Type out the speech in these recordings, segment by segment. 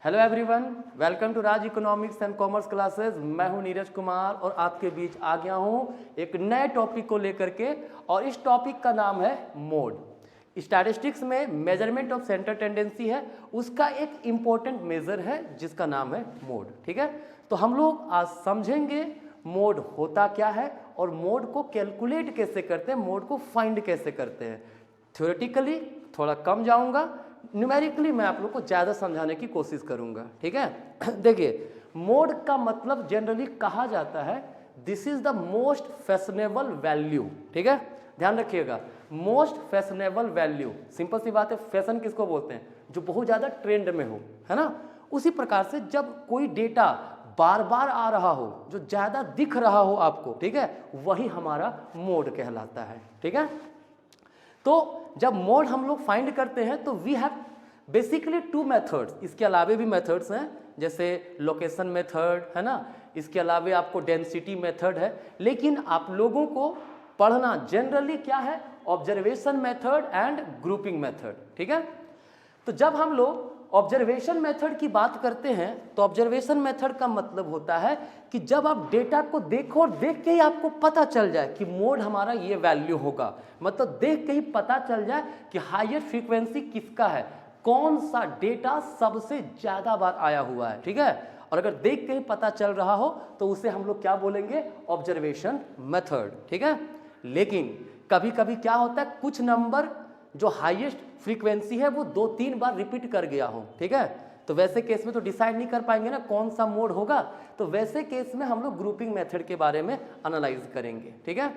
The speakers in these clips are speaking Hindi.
Hello everyone, welcome to Raj economics and commerce classes. मैं हूं नीरज कुमार और आपके बीच आ गया हूं एक नए टॉपिक को लेकर के, और इस टॉपिक का नाम है मोड। स्टैटिस्टिक्स में मेजरमेंट ऑफ सेंटर टेंडेंसी है, उसका एक इम्पोर्टेंट मेजर है जिसका नाम है मोड। ठीक है, तो हम लोग आज समझेंगे मोड होता क्या है और मोड को कैलकुलेट कैसे करते हैं, मोड को फाइंड कैसे करते हैं। थ्योरेटिकली थोड़ा कम जाऊंगा, न्यूमेरिकली मैं आप लोग को ज़्यादा समझाने की कोशिश करूंगा। ठीक है देखिए, मोड का मतलब जनरली कहा जाता है this is the most fashionable value. ठीक है, ध्यान रखिएगा, मोस्ट फैशनेबल वैल्यू। सिंपल सी बात है, फैशन किसको बोलते हैं? जो बहुत ज़्यादा ट्रेंड में हो, है ना। उसी प्रकार से जब कोई डेटा बार बार आ रहा हो, जो ज़्यादा दिख रहा हो आपको, ठीक है, वही हमारा मोड कहलाता है। ठीक है, तो जब मोड हम लोग फाइंड करते हैं तो we have basically two methods. इसके अलावे भी मेथड्स हैं, जैसे लोकेशन मेथड, है ना। इसके अलावे आपको डेंसिटी मेथड है, लेकिन आप लोगों को पढ़ना जनरली क्या है, observation method and grouping method. ठीक है, तो जब हम लोग ऑब्जर्वेशन मेथड की बात करते हैं तो ऑब्जर्वेशन मेथड का मतलब होता है कि जब आप डेटा को देखो और देख के ही आपको पता चल जाए कि मोड हमारा ये वैल्यू होगा, मतलब देख के ही पता चल जाए कि हाईएस्ट फ्रीक्वेंसी किसका है, कौन सा डेटा सबसे ज्यादा बार आया हुआ है। ठीक है, और अगर देख के ही पता चल रहा हो तो उसे हम लोग क्या बोलेंगे, ऑब्जर्वेशन मेथड। ठीक है, लेकिन कभी कभी क्या होता है, कुछ नंबर जो हाईएस्ट फ्रीक्वेंसी है वो 2-3 बार रिपीट कर गया हो। ठीक है, तो वैसे केस में तो डिसाइड नहीं कर पाएंगे ना कौन सा मोड होगा, तो वैसे केस में हम लोग ग्रुपिंग मेथड के बारे में एनालाइज करेंगे। ठीक है,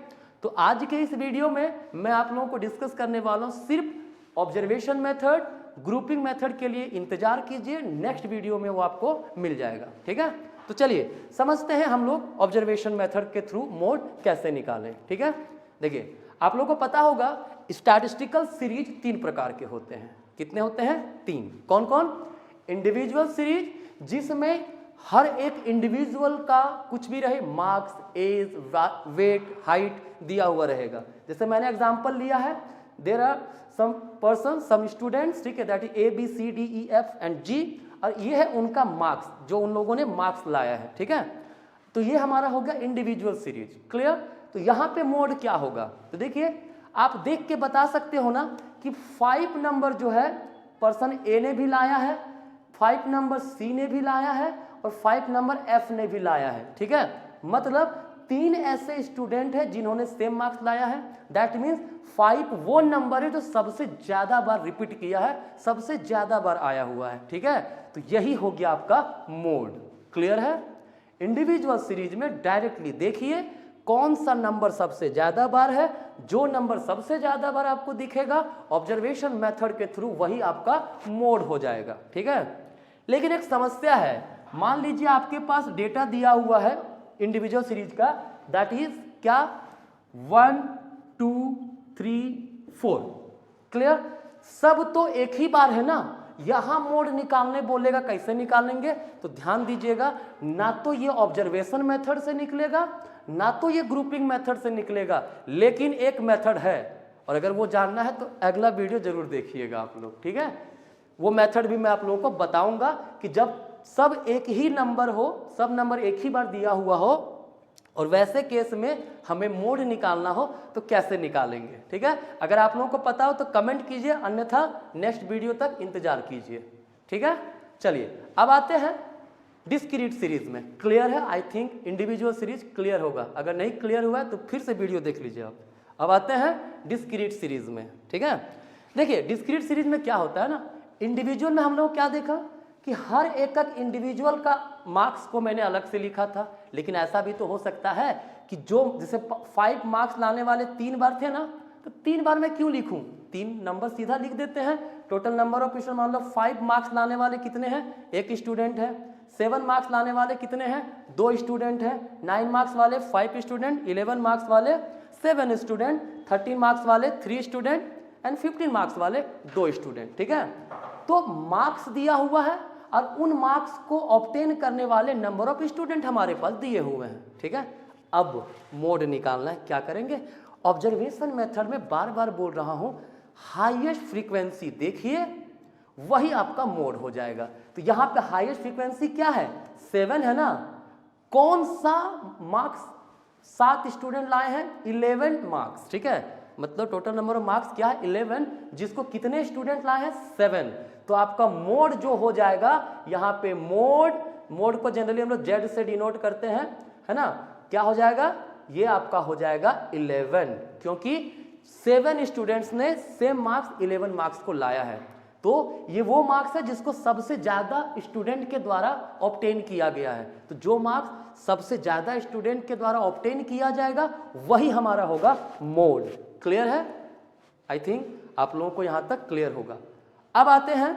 तो आज के इस वीडियो में मैं आप लोगों को डिस्कस करने वाला हूं सिर्फ ऑब्जर्वेशन मेथड। ग्रुपिंग मेथड के लिए इंतजार कीजिए, नेक्स्ट वीडियो में वो आपको मिल जाएगा। ठीक है, तो चलिए समझते हैं हम लोग ऑब्जर्वेशन मेथड के थ्रू मोड कैसे निकालें। ठीक है, देखिए आप लोगों को पता होगा स्टैटिस्टिकल सीरीज 3 प्रकार के होते हैं। कितने होते हैं? 3। कौन कौन? इंडिविजुअल सीरीज, जिसमें हर एक इंडिविजुअल का कुछ भी रहे, मार्क्स, एज, वेट, हाइट दिया हुआ रहेगा। जैसे मैंने एग्जांपल लिया है, there are some person, some students, ठीक है, that is ABCDEF and G, और ये है उनका मार्क्स, जो उन लोगों ने मार्क्स लाया है। ठीक है, तो ये हमारा हो गया इंडिविजुअल सीरीज। क्लियर? तो यहाँ पे मोड क्या होगा, तो देखिए आप देख के बता सकते हो ना कि 5 नंबर जो है पर्सन ए ने भी लाया है, 5 नंबर सी ने भी लाया है और 5 नंबर एफ ने भी लाया है। ठीक है, मतलब 3 ऐसे स्टूडेंट हैं जिन्होंने सेम मार्क्स लाया है। दैट मीन्स 5 वो नंबर है जो सबसे ज्यादा बार रिपीट किया है, सबसे ज्यादा बार आया हुआ है। ठीक है, तो यही हो गया आपका मोड। क्लियर है? इंडिविजुअल सीरीज में डायरेक्टली देखिए कौन सा नंबर सबसे ज्यादा बार है, जो नंबर सबसे ज्यादा बार आपको दिखेगा ऑब्जर्वेशन मेथड के थ्रू वही आपका मोड हो जाएगा। ठीक है, लेकिन एक समस्या है, मान लीजिए आपके पास डेटा दिया हुआ है इंडिविजुअल सीरीज का, दैट इज क्या, 1 2 3 4। क्लियर? सब तो एक ही बार है ना, यहां मोड निकालने बोलेगा, कैसे निकालेंगे, तो ध्यान दीजिएगा, ना तो ये ऑब्जर्वेशन मेथड से निकलेगा ना तो ये ग्रुपिंग मेथड से निकलेगा, लेकिन एक मेथड है, और अगर वो जानना है तो अगला वीडियो जरूर देखिएगा आप लोग। ठीक है, वो मेथड भी मैं आप लोगों को बताऊंगा कि जब सब एक ही नंबर हो, सब नंबर एक ही बार दिया हुआ हो और वैसे केस में हमें मोड निकालना हो तो कैसे निकालेंगे। ठीक है, अगर आप लोगों को पता हो तो कमेंट कीजिए, अन्यथा नेक्स्ट वीडियो तक इंतजार कीजिए। ठीक है, चलिए अब आते हैं डिस्क्रीट सीरीज में। क्लियर है? I think individual series clear होगा, अगर नहीं क्लियर हुआ है तो फिर से वीडियो देख लीजिए आप। अब आते हैं डिस्क्रीट सीरीज में। ठीक है, देखिए डिस्क्रीट सीरीज में क्या होता है ना, इंडिविजुअल में हम लोग क्या देखा कि हर एक इंडिविजुअल का मार्क्स को मैंने अलग से लिखा था, लेकिन ऐसा भी तो हो सकता है कि जो जैसे 5 मार्क्स लाने वाले 3 बार थे ना, तो 3 बार मैं क्यों लिखूं, 3 नंबर सीधा लिख देते हैं। टोटल नंबर ऑफ स्टूडेंट, मान लो 5 मार्क्स लाने वाले कितने हैं, 1 स्टूडेंट है। 7 मार्क्स लाने वाले कितने हैं, 2 स्टूडेंट हैं। 9 मार्क्स वाले 5 स्टूडेंट, 11 मार्क्स वाले 7 स्टूडेंट, 13 मार्क्स वाले 3 स्टूडेंट एंड 15 मार्क्स वाले 2 स्टूडेंट। ठीक है, तो मार्क्स दिया हुआ है और उन मार्क्स को ऑब्टेन करने वाले नंबर ऑफ स्टूडेंट हमारे पास दिए हुए हैं। ठीक है, अब मोड निकालना है, क्या करेंगे, ऑब्जर्वेशन मेथड में बार बार बोल रहा हूं, हाईएस्ट फ्रीक्वेंसी देखिए वही आपका मोड हो जाएगा। तो यहाँ पे हाईएस्ट फ्रीक्वेंसी क्या है, 7 है ना। कौन सा मार्क्स 7 स्टूडेंट लाए हैं, 11 मार्क्स, ठीक है, मतलब टोटल नंबर ऑफ मार्क्स क्या है 11, जिसको कितने स्टूडेंट लाए हैं 7। तो आपका मोड जो हो जाएगा यहाँ पे, मोड को जनरली हम लोग जेड से डिनोट करते हैं, है ना, क्या हो जाएगा, ये आपका हो जाएगा 11, क्योंकि 7 स्टूडेंट्स ने सेम मार्क्स 11 मार्क्स को लाया है। तो ये वो मार्क्स है जिसको सबसे ज्यादा स्टूडेंट के द्वारा ऑब्टेन किया गया है। तो जो मार्क्स सबसे ज्यादा स्टूडेंट के द्वारा ऑब्टेन किया जाएगा वही हमारा होगा मोड। क्लियर है? आई थिंक आप लोगों को यहां तक क्लियर होगा। अब आते हैं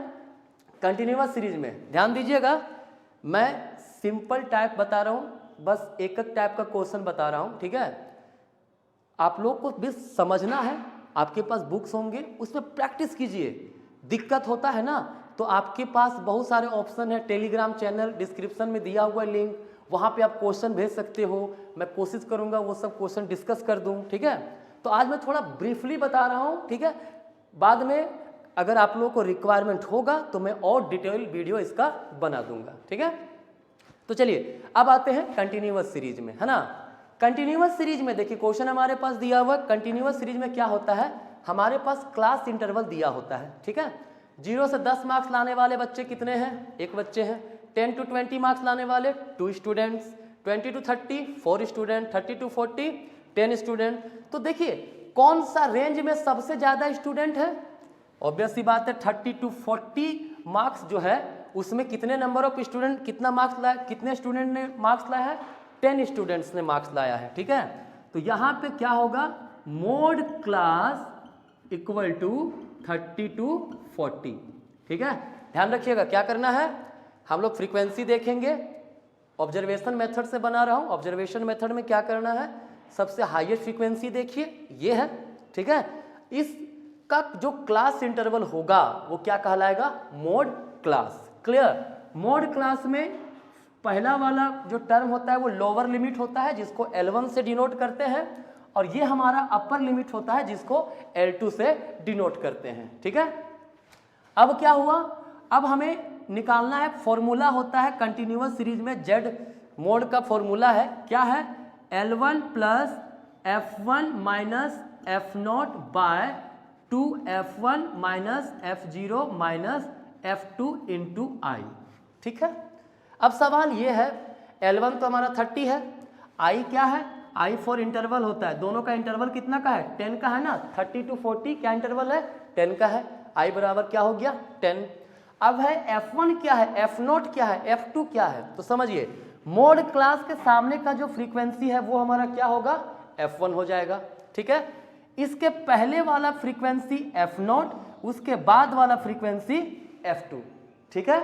कंटिन्यूअस सीरीज में। ध्यान दीजिएगा, मैं सिंपल टाइप बता रहा हूं, बस एक टाइप का क्वेश्चन बता रहा हूं, ठीक है। आप लोग को भी समझना है, आपके पास बुक्स होंगे उसमें प्रैक्टिस कीजिए। दिक्कत होता है ना, तो आपके पास बहुत सारे ऑप्शन है, टेलीग्राम चैनल डिस्क्रिप्शन में दिया हुआ लिंक, वहाँ पे आप क्वेश्चन भेज सकते हो। मैं कोशिश करूँगा वो सब क्वेश्चन डिस्कस कर दूँ, ठीक है। तो आज मैं थोड़ा ब्रीफली बता रहा हूँ, ठीक है। बाद में अगर आप लोगों को रिक्वायरमेंट होगा तो मैं और डिटेल वीडियो इसका बना दूंगा, ठीक है। तो चलिए अब आते हैं कंटिन्यूअस सीरीज में, है ना। कंटिन्यूअस सीरीज में देखिए क्वेश्चन हमारे पास दिया हुआ। कंटिन्यूअस सीरीज में क्या होता है, हमारे पास क्लास इंटरवल दिया होता है, ठीक है। 0 से 10 मार्क्स लाने वाले बच्चे कितने हैं, एक बच्चे हैं। 10 to 20 मार्क्स लाने वाले 2 students. 20 to 30 4 student. 30 to 40 10 student. तो देखिए कौन सा रेंज में सबसे ज्यादा स्टूडेंट है, ऑब्वियस सी बात है 30 to 40 मार्क्स जो है उसमें कितने नंबर ऑफ स्टूडेंट कितना मार्क्स लाया, कितने स्टूडेंट ने मार्क्स लाया है, 10 स्टूडेंट्स ने मार्क्स लाया है, ठीक है। तो यहाँ पे क्या होगा, mode class equal to 30 to 40, ठीक है। ध्यान रखिएगा क्या करना है, हम लोग फ्रीक्वेंसी देखेंगे, ऑब्जर्वेशन मेथड से बना रहा हूँ। ऑब्जर्वेशन मेथड में क्या करना है, सबसे हाईएस्ट फ्रीक्वेंसी देखिए ये है, ठीक है। इसका जो क्लास इंटरवल होगा वो क्या कहलाएगा, mode class. Clear? Mode class में पहला वाला जो टर्म होता है वो लोअर लिमिट होता है जिसको L1 से डिनोट करते हैं, और ये हमारा अपर लिमिट होता है जिसको L2 से डिनोट करते हैं, ठीक है। अब क्या हुआ, अब हमें निकालना है, फॉर्मूला होता है कंटिन्यूअस सीरीज में, जेड मोड का फॉर्मूला है, क्या है, L1 plus F1 minus F0 by 2F1 minus F0 minus F2 into I, ठीक है। अब सवाल ये है, L1 तो हमारा 30 है, I क्या है, I फॉर इंटरवल होता है, दोनों का इंटरवल कितना का है, 10 का है ना। 30 to 40 क्या इंटरवल है, 10 का है। I बराबर क्या हो गया 10। अब है F1 क्या है, F0 क्या है, F2 क्या है। तो समझिए मोड क्लास के सामने का जो फ्रीक्वेंसी है वो हमारा क्या होगा, F1 हो जाएगा, ठीक है। इसके पहले वाला फ्रीक्वेंसी F0, उसके बाद वाला फ्रीक्वेंसी F2, ठीक है।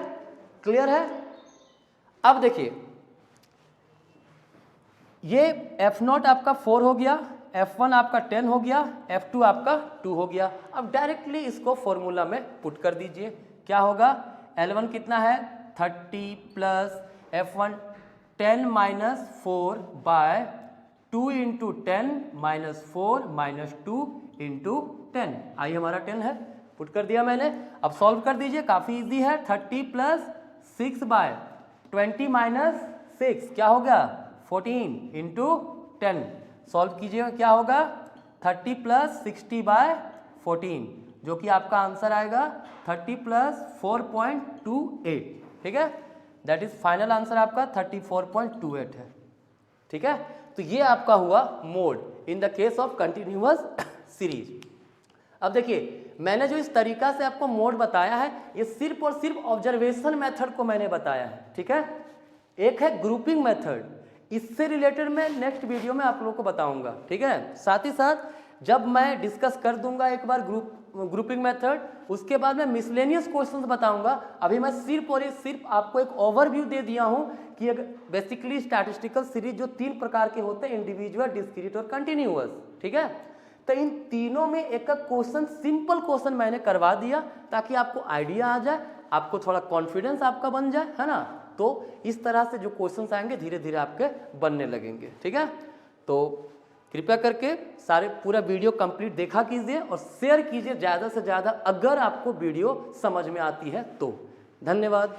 क्लियर है? अब देखिए ये F0 आपका 4 हो गया, F1 आपका 10 हो गया, F2 आपका 2 हो गया। अब डायरेक्टली इसको फॉर्मूला में पुट कर दीजिए, क्या होगा, L1 कितना है 30 plus F1 10 minus 4 by 2 into 10 minus 4 minus 2 into 10, I हमारा 10 है, पुट कर दिया मैंने। अब सॉल्व कर दीजिए, काफ़ी इजी है। 30 प्लस 6 बाय 20 माइनस 6 क्या हो गया 14 इंटू 10, सॉल्व कीजिएगा क्या होगा 30 प्लस 60 बाय 14, जो कि आपका आंसर आएगा 30 प्लस 4.28, ठीक है। दैट इज फाइनल आंसर आपका 34.28 है, ठीक है। तो ये आपका हुआ mode in the case of continuous series. अब देखिए मैंने जो इस तरीका से आपको मोड बताया है ये सिर्फ और सिर्फ ऑब्जर्वेशन मेथड को मैंने बताया है, ठीक है। एक है ग्रुपिंग मेथड, इससे रिलेटेड मैं नेक्स्ट वीडियो में आप लोगों को बताऊंगा, ठीक है। साथ ही साथ जब मैं डिस्कस कर दूंगा एक बार ग्रुपिंग मेथड, उसके बाद मैं मिसलेनियस क्वेश्चंस बताऊंगा। अभी मैं सिर्फ और सिर्फ आपको एक ओवरव्यू दे दिया हूं कि बेसिकली स्टैटिस्टिकल सीरीज जो 3 प्रकार के होते हैं, इंडिविजुअल, डिस्क्रीट और कंटिन्यूअस, ठीक है। तो इन तीनों में एक क्वेश्चन, सिंपल क्वेश्चन मैंने करवा दिया ताकि आपको आइडिया आ जाए, आपको थोड़ा कॉन्फिडेंस आपका बन जाए, है ना। तो इस तरह से जो क्वेश्चंस आएंगे धीरे धीरे आपके बनने लगेंगे, ठीक है। तो कृपया करके सारे पूरा वीडियो कंप्लीट देखा कीजिए और शेयर कीजिए ज़्यादा से ज़्यादा अगर आपको वीडियो समझ में आती है तो। धन्यवाद।